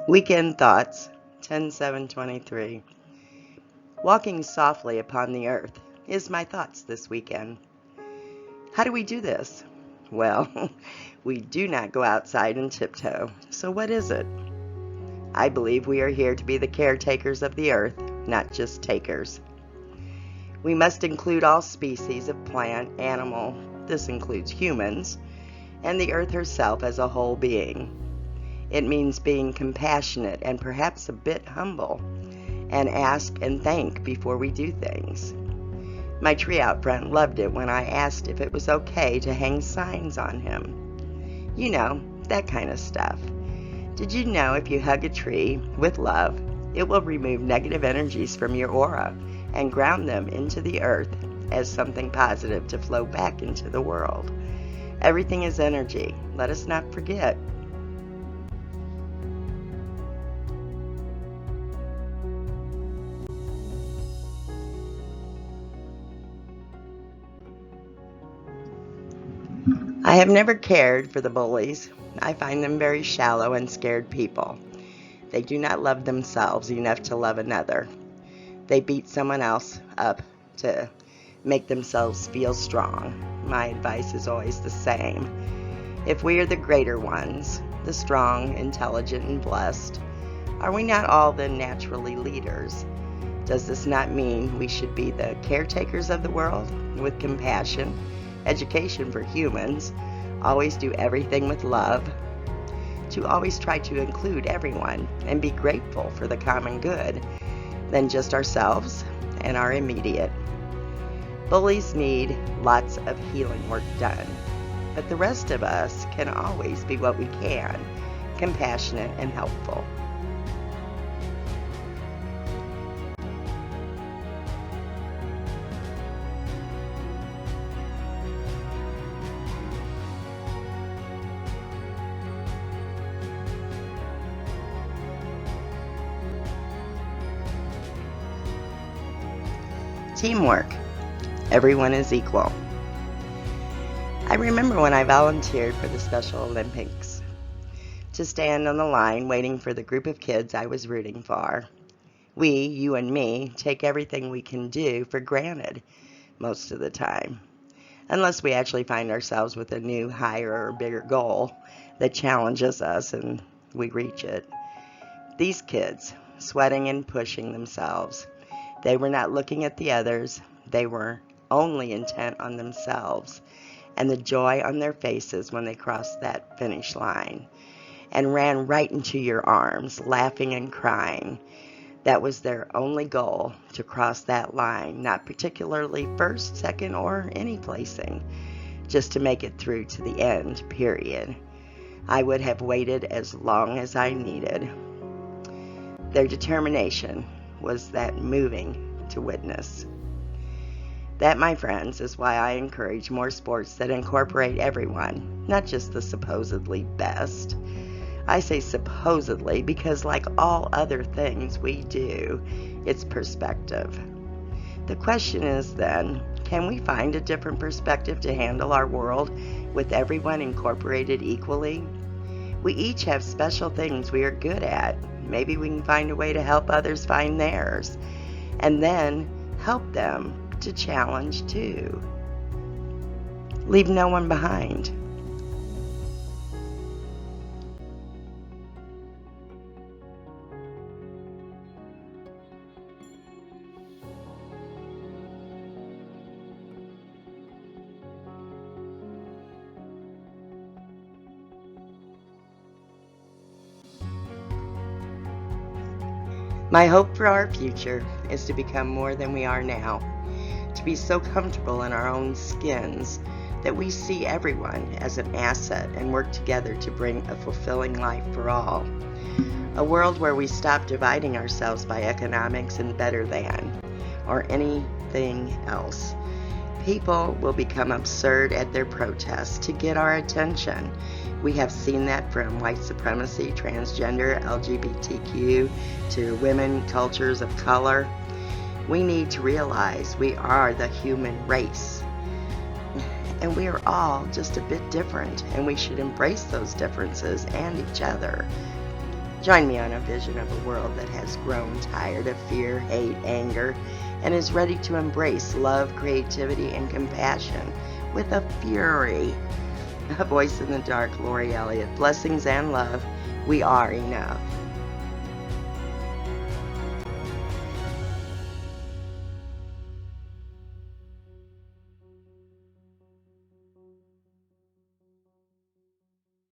Weekend Thoughts, 10/7/23. Walking softly upon the earth is my thoughts this weekend. How do we do this? Well, we do not go outside and tiptoe. So what is it? I believe we are here to be the caretakers of the earth, not just takers. We must include all species of plant, animal, this includes humans, and the earth herself as a whole being. It means being compassionate and perhaps a bit humble, and ask and thank before we do things. My tree out front loved it when I asked if it was okay to hang signs on him. You know, that kind of stuff. Did you know if you hug a tree with love, it will remove negative energies from your aura and ground them into the earth as something positive to flow back into the world? Everything is energy. Let us not forget. I have never cared for the bullies. I find them very shallow and scared people. They do not love themselves enough to love another. They beat someone else up to make themselves feel strong. My advice is always the same. If we are the greater ones, the strong, intelligent, and blessed, are we not all then naturally leaders? Does this not mean we should be the caretakers of the world with compassion, education for humans, always do everything with love, to always try to include everyone and be grateful for the common good than just ourselves and our immediate? Bullies need lots of healing work done, but the rest of us can always be what we can, compassionate and helpful. Teamwork. Everyone is equal. I remember when I volunteered for the Special Olympics to stand on the line waiting for the group of kids I was rooting for. We, you and me, take everything we can do for granted most of the time, unless we actually find ourselves with a new, higher, or bigger goal that challenges us and we reach it. These kids, sweating and pushing themselves, they were not looking at the others. They were only intent on themselves and the joy on their faces when they crossed that finish line and ran right into your arms, laughing and crying. That was their only goal, to cross that line, not particularly first, second, or any placing, just to make it through to the end, period. I would have waited as long as I needed. Their determination was that moving to witness. That, my friends, is why I encourage more sports that incorporate everyone, not just the supposedly best. I say supposedly because, like all other things we do, it's perspective. The question is then, can we find a different perspective to handle our world with everyone incorporated equally? We each have special things we are good at. Maybe we can find a way to help others find theirs, and then help them to challenge too. Leave no one behind. My hope for our future is to become more than we are now, to be so comfortable in our own skins that we see everyone as an asset and work together to bring a fulfilling life for all. A world where we stop dividing ourselves by economics and better than, or anything else. People will become absurd at their protests to get our attention. We have seen that from white supremacy, transgender, LGBTQ, to women, cultures of color. We need to realize we are the human race. And we are all just a bit different, and we should embrace those differences and each other. Join me on a vision of a world that has grown tired of fear, hate, anger, and is ready to embrace love, creativity, and compassion with a fury. A voice in the dark, Lori Elliots. Blessings and love. We are enough.